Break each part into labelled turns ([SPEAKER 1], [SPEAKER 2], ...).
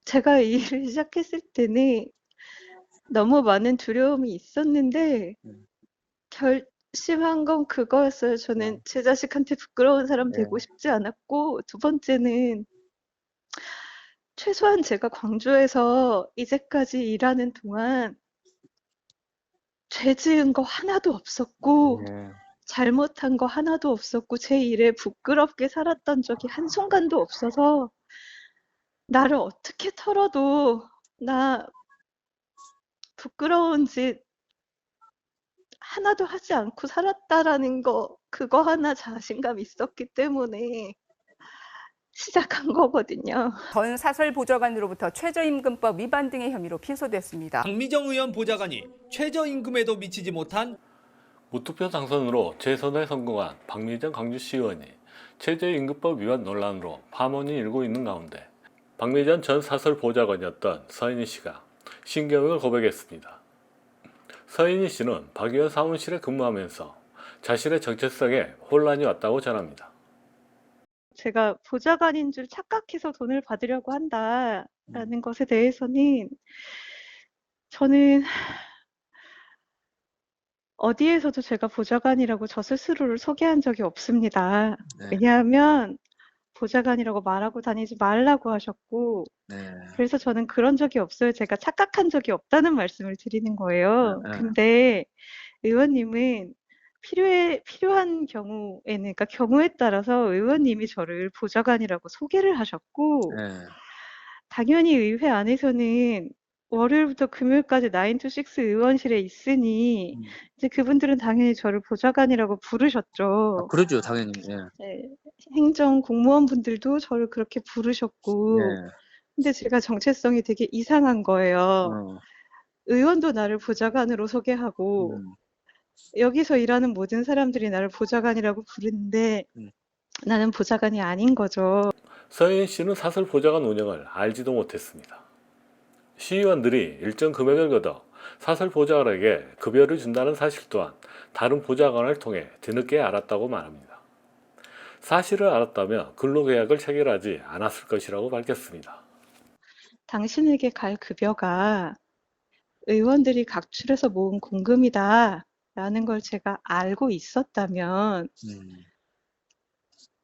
[SPEAKER 1] 제가 이 일을 시작했을 때는 너무 많은 두려움이 있었는데
[SPEAKER 2] 음.
[SPEAKER 1] 결심한 건 그거였어요. 저는
[SPEAKER 2] 네.
[SPEAKER 1] 제 자식한테 부끄러운 사람
[SPEAKER 2] 네.
[SPEAKER 1] 되고 싶지 않았고, 두 번째는 최소한 제가 광주에서 이제까지 일하는 동안 죄 지은 거 하나도 없었고
[SPEAKER 2] 네.
[SPEAKER 1] 잘못한 거 하나도 없었고 제 일에 부끄럽게 살았던 적이 한순간도 없어서 나를 어떻게 털어도 나 부끄러운 짓 하나도 하지 않고 살았다라는 거, 그거 하나 자신감 있었기 때문에 시작한 거거든요.
[SPEAKER 3] 전 사설 보좌관으로부터 최저임금법 위반 등의 혐의로 기소됐습니다.
[SPEAKER 4] 박미정 의원 보좌관이 최저임금에도 미치지 못한
[SPEAKER 5] 무투표 당선으로 재선에 성공한 박미정 광주시의원이 최저임금법 위반 논란으로 파문이 일고 있는 가운데 박미정 전 사설 보좌관이었던 서인희 씨가 신경을 고백했습니다. 서인희 씨는 박 의원 사무실에 근무하면서 자신의 정체성에 혼란이 왔다고 전합니다.
[SPEAKER 1] 제가 보좌관인 줄 착각해서 돈을 받으려고 한다라는 것에 대해서는 저는 어디에서도 제가 보좌관이라고 저 스스로를 소개한 적이 없습니다.
[SPEAKER 2] 네.
[SPEAKER 1] 왜냐하면 보좌관이라고 말하고 다니지 말라고 하셨고,
[SPEAKER 2] 네.
[SPEAKER 1] 그래서 저는 그런 적이 없어요. 제가 착각한 적이 없다는 말씀을 드리는 거예요.
[SPEAKER 2] 네.
[SPEAKER 1] 근데 의원님은 필요한 경우에는, 그러니까 경우에 따라서 의원님이 저를 보좌관이라고 소개를 하셨고,
[SPEAKER 2] 네.
[SPEAKER 1] 당연히 의회 안에서는 월요일부터 금요일까지 9 to 6 의원실에 있으니 이제 그분들은 당연히 저를 보좌관이라고
[SPEAKER 2] 아,
[SPEAKER 1] 부르셨죠.
[SPEAKER 2] 그러죠, 당연히. 예.
[SPEAKER 1] 네, 행정 공무원분들도 저를 그렇게 부르셨고,
[SPEAKER 2] 예.
[SPEAKER 1] 근데 제가 정체성이 되게 이상한 거예요.
[SPEAKER 2] 어.
[SPEAKER 1] 의원도 나를 보좌관으로 소개하고
[SPEAKER 2] 음.
[SPEAKER 1] 여기서 일하는 모든 사람들이 나를 보좌관이라고 부르는데 나는 보좌관이 아닌 거죠.
[SPEAKER 5] 서인희 씨는 사설 보좌관 운영을 알지도 못했습니다. 시의원들이 일정 금액을 걷어 사설 보좌관에게 급여를 준다는 사실 또한 다른 보좌관을 통해 뒤늦게 알았다고 말합니다. 사실을 알았다면 근로계약을 체결하지 않았을 것이라고 밝혔습니다.
[SPEAKER 1] 당신에게 갈 급여가 의원들이 각출해서 모은 공금이다라는 걸 제가 알고 있었다면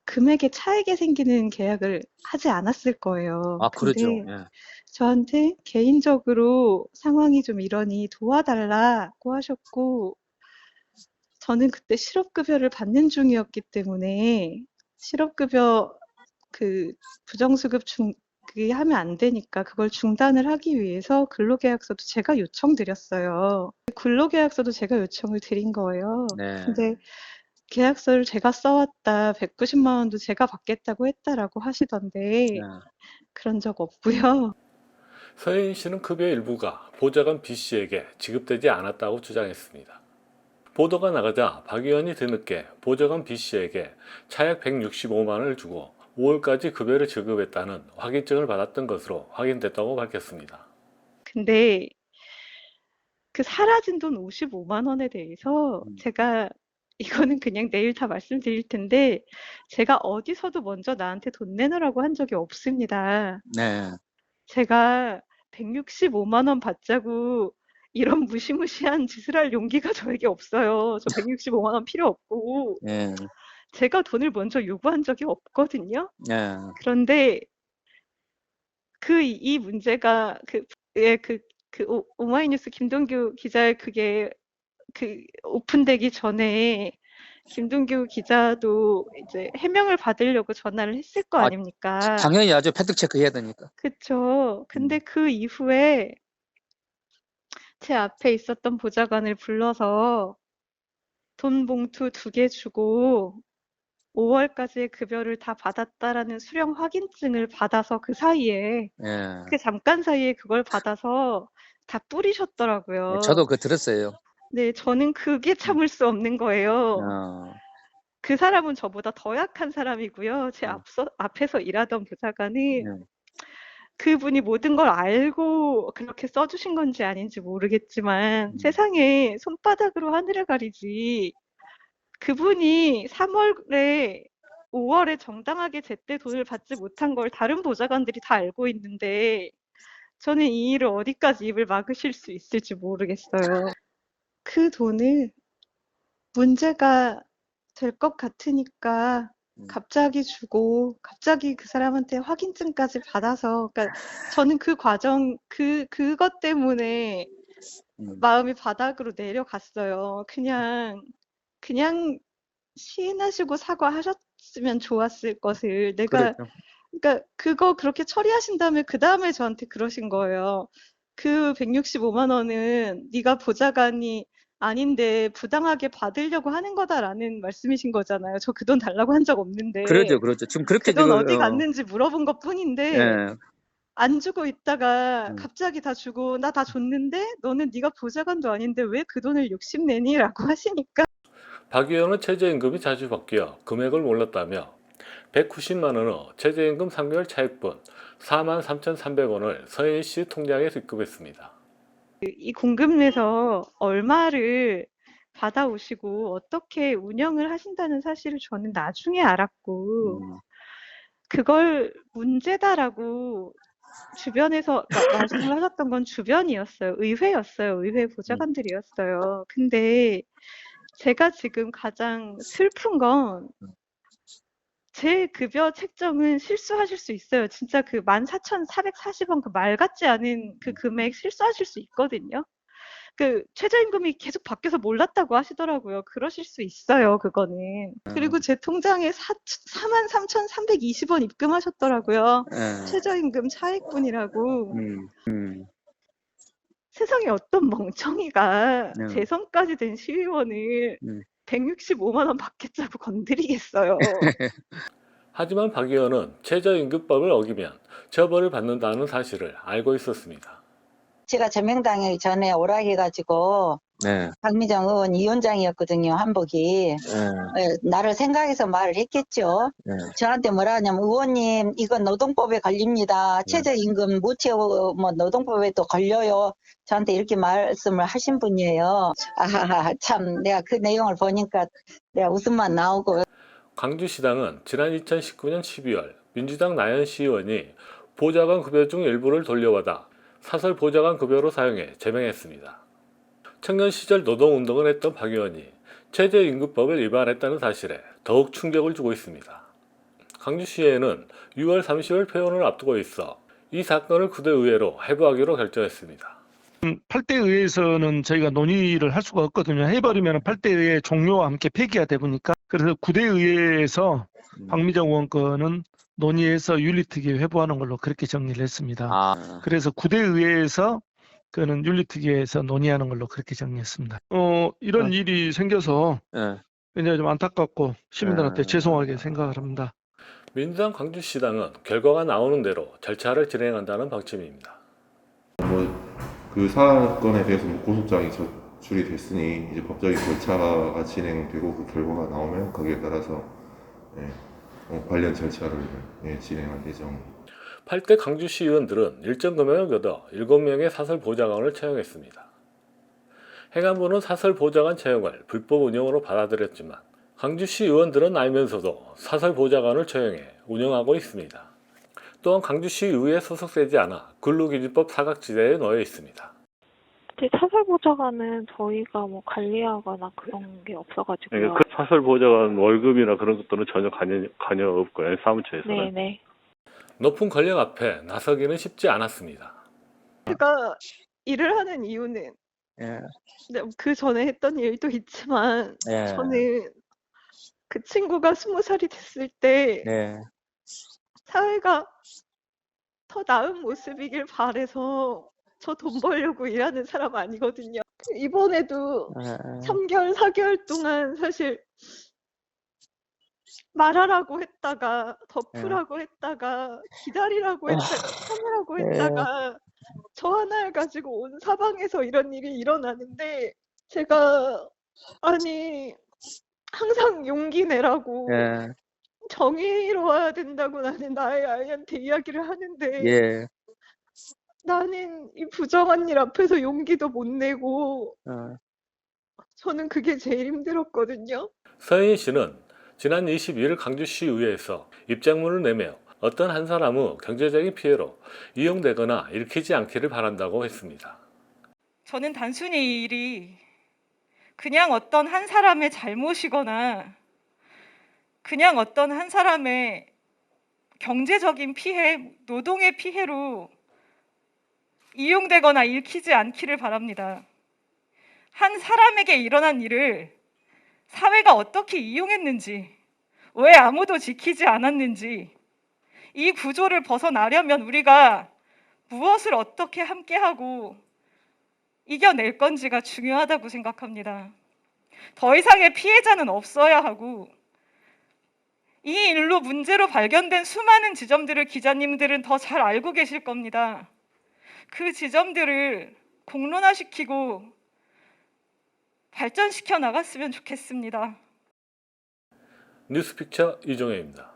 [SPEAKER 1] 금액의 차액에 생기는 계약을 하지 않았을 거예요.
[SPEAKER 2] 아, 그러죠.
[SPEAKER 1] 근데
[SPEAKER 2] 예.
[SPEAKER 1] 저한테 개인적으로 상황이 좀 이러니 도와달라고 하셨고, 저는 그때 실업급여를 받는 중이었기 때문에 실업급여 부정수급 그게 하면 안 되니까 그걸 중단을 하기 위해서 근로계약서도 제가 요청드렸어요. 근로계약서도 제가 요청을 드린 거예요.
[SPEAKER 2] 네.
[SPEAKER 1] 근데 계약서를 제가 써왔다, 190만 원도 제가 받겠다고 했다라고 하시던데
[SPEAKER 2] 네.
[SPEAKER 1] 그런 적 없고요.
[SPEAKER 5] 서인희 씨는 급여 일부가 보좌관 B씨에게 지급되지 않았다고 주장했습니다. 보도가 나가자 박 의원이 뒤늦게 보좌관 B씨에게 차액 165만 원을 주고 5월까지 급여를 지급했다는 확인증을 받았던 것으로 확인됐다고 밝혔습니다.
[SPEAKER 1] 근데 그 사라진 돈 55만 원에 대해서 제가 이거는 그냥 내일 다 말씀드릴 텐데 제가 어디서도 먼저 나한테 돈 내놓으라고 한 적이 없습니다.
[SPEAKER 2] 네.
[SPEAKER 1] 제가 165만 원 받자고 이런 무시무시한 짓을 할 용기가 저에게 없어요. 저 165만 원 필요 없고
[SPEAKER 2] 예.
[SPEAKER 1] 제가 돈을 먼저 요구한 적이 없거든요.
[SPEAKER 2] 예.
[SPEAKER 1] 그런데 이 문제가 오마이뉴스 김동규 기자의 그게 오픈되기 전에 김동규 기자도 이제 해명을 받으려고 전화를 했을 거
[SPEAKER 2] 아,
[SPEAKER 1] 아닙니까?
[SPEAKER 2] 당연히 하죠. 팩트 체크해야 되니까.
[SPEAKER 1] 그쵸. 근데 그 이후에 제 앞에 있었던 보좌관을 불러서 돈 봉투 2개 주고 5월까지의 급여를 다 받았다라는 수령 확인증을 받아서 그 사이에
[SPEAKER 2] 예.
[SPEAKER 1] 그 잠깐 사이에 그걸 받아서 다
[SPEAKER 2] 예,
[SPEAKER 1] 뿌리셨더라고요.
[SPEAKER 2] 저도 그거 들었어요.
[SPEAKER 1] 네, 저는 그게 참을 수 없는 거예요.
[SPEAKER 2] 어.
[SPEAKER 1] 그 사람은 저보다 더 약한 사람이고요. 제 앞에서 일하던 보좌관은
[SPEAKER 2] 예.
[SPEAKER 1] 그분이 모든 걸 알고 그렇게 써주신 건지 아닌지 모르겠지만 세상에 손바닥으로 하늘을 가리지. 그분이 3월에 5월에 정당하게 제때 돈을 받지 못한 걸 다른 보좌관들이 다 알고 있는데 저는 이 일을 어디까지 입을 막으실 수 있을지 모르겠어요. 그 돈을 문제가 될 것 같으니까 갑자기 주고 갑자기 그 사람한테 확인증까지 받아서 그러니까 저는 그 과정 그것 때문에 마음이 바닥으로 내려갔어요. 그냥 시인하시고 사과하셨으면 좋았을 것을 내가
[SPEAKER 2] 그렇죠.
[SPEAKER 1] 그러니까 그거 그렇게 처리하신 다음에 그다음에 저한테 그러신 거예요. 그 165만 원은 네가 보좌관이 아닌데 부당하게 받으려고 하는 거다라는 말씀이신 거잖아요. 저 그 돈 달라고 한 적 없는데
[SPEAKER 2] 그렇죠, 그렇죠. 지금 그렇게
[SPEAKER 1] 그 돈
[SPEAKER 2] 지금
[SPEAKER 1] 어디 갔는지 물어본 것뿐인데
[SPEAKER 2] 예,
[SPEAKER 1] 안 주고 있다가
[SPEAKER 2] 음.
[SPEAKER 1] 갑자기 다 주고 나 다 줬는데 너는 네가 보좌관도 아닌데 왜 그 돈을 욕심내니라고 하시니까
[SPEAKER 5] 박 의원은 최저임금이 자주 바뀌어 금액을 몰랐다며 190만 원의 최저임금 3개월 차액분 43,300원을 서인희 씨 통장에 입금했습니다.
[SPEAKER 1] 이 공금에서 얼마를 받아오시고 어떻게 운영을 하신다는 사실을 저는 나중에 알았고 그걸 문제다라고 주변에서 말씀을 하셨던 건 주변이었어요. 의회였어요. 의회 보좌관들이었어요. 근데 제가 지금 가장 슬픈 건 제 급여 책정은 실수하실 수 있어요. 진짜 그 14,440원 그 말 같지 않은 그 금액 실수하실 수 있거든요. 그 최저임금이 계속 바뀌어서 몰랐다고 하시더라고요. 그러실 수 있어요, 그거는. 그리고 제 통장에 43,320원 입금하셨더라고요.
[SPEAKER 2] 예.
[SPEAKER 1] 최저임금 차액분이라고.
[SPEAKER 2] 음.
[SPEAKER 1] 세상에 어떤 멍청이가
[SPEAKER 2] 네.
[SPEAKER 1] 재선까지 된 시의원을
[SPEAKER 2] 음.
[SPEAKER 1] 165만 원 받겠다고 건드리겠어요.
[SPEAKER 5] 하지만 박 의원은 최저임금법을 어기면 처벌을 받는다는 사실을 알고 있었습니다.
[SPEAKER 6] 제가 저명당하기 전에 오락해가지고
[SPEAKER 2] 네.
[SPEAKER 6] 박미정 의원 위원장이었거든요, 한복이. 나를 생각해서 말을 했겠죠.
[SPEAKER 2] 네.
[SPEAKER 6] 저한테 뭐라 하냐면 의원님 이거 노동법에 걸립니다. 최저임금 못 채우고 뭐 노동법에도 걸려요. 저한테 이렇게 말씀을 하신 분이에요. 참 내가 그 내용을 보니까 내가 웃음만 나오고.
[SPEAKER 5] 광주시당은 지난 2019년 12월 민주당 나연 시의원이 보좌관 급여 중 일부를 돌려받아 사설 보좌관 급여로 사용해 제명했습니다. 청년 시절 노동운동을 했던 박 의원이 최저임금법을 위반했다는 사실에 더욱 충격을 주고 있습니다. 광주시의회는 6월 30일 폐원을 앞두고 있어 이 사건을 구대의회로 회부하기로 결정했습니다.
[SPEAKER 7] 8대 의회에서는 저희가 논의를 할 수가 없거든요. 해버리면 8대 의회 종료와 함께 폐기가 되니까. 그래서 9대 의회에서 박미정 의원 거는 논의해서 윤리특위에 회부하는 걸로 그렇게 정리를 했습니다. 그래서 9대 의회에서 그는 윤리특위에서 논의하는 걸로 그렇게 정리했습니다. 이런 일이 생겨서 굉장히 좀 안타깝고 시민들한테 죄송하게 생각을 합니다.
[SPEAKER 5] 민주당 광주시당은 결과가 나오는 대로 절차를 진행한다는 방침입니다.
[SPEAKER 8] 그 사건에 대해서 고소장이 제출이 됐으니 이제 법적인 절차가 진행되고 그 결과가 나오면 거기에 따라서 관련 절차를 진행할 예정입니다.
[SPEAKER 5] 8대 광주시 의원들은 일정 금액을 거둬 7명의 사설 보좌관을 채용했습니다. 행안부는 사설 보좌관 채용을 불법 운영으로 받아들였지만 광주시 의원들은 알면서도 사설 보좌관을 채용해 운영하고 있습니다. 또한 광주시 의회에 소속되지 않아 근로기준법 사각지대에 놓여 있습니다.
[SPEAKER 9] 사설 보좌관은 저희가 뭐 관리하거나 그런 게 없어가지고요.
[SPEAKER 5] 그러니까 그 사설 보좌관 월급이나 그런 것들은 전혀 관여 없고요. 사무처에서는.
[SPEAKER 9] 네네.
[SPEAKER 5] 높은 권력 앞에 나서기는 쉽지 않았습니다.
[SPEAKER 1] 제가 일을 하는 이유는 그 전에 했던 일도 있지만 저는 그 친구가 20살이 됐을 때 사회가 더 나은 모습이길 바래서 저 돈 벌려고 일하는 사람 아니거든요. 이번에도 3개월, 4개월 동안 사실 말하라고 했다가 덮으라고 했다가 기다리라고 했다가 참으라고 했다가 저 하나를 가지고 온 사방에서 이런 일이 일어나는데 제가 아니 항상 용기 내라고 정의로워야 된다고 나는 나의 아이한테 이야기를 하는데 나는 이 부정한 일 앞에서 용기도 못 내고 저는 그게 제일 힘들었거든요.
[SPEAKER 5] 서인희 씨는 지난 22일 광주시 의회에서 입장문을 내며 어떤 한 사람의 경제적인 피해로 이용되거나 읽히지 않기를 바란다고 했습니다.
[SPEAKER 1] 저는 단순히 이 일이 그냥 어떤 한 사람의 잘못이거나 그냥 어떤 한 사람의 경제적인 피해, 노동의 피해로 이용되거나 읽히지 않기를 바랍니다. 한 사람에게 일어난 일을 사회가 어떻게 이용했는지, 왜 아무도 지키지 않았는지, 이 구조를 벗어나려면 우리가 무엇을 어떻게 함께하고 이겨낼 건지가 중요하다고 생각합니다. 더 이상의 피해자는 없어야 하고, 이 일로 문제로 발견된 수많은 지점들을 기자님들은 더 잘 알고 계실 겁니다. 그 지점들을 공론화시키고 발전시켜 나갔으면 좋겠습니다.
[SPEAKER 5] 뉴스픽처 이종혜입니다.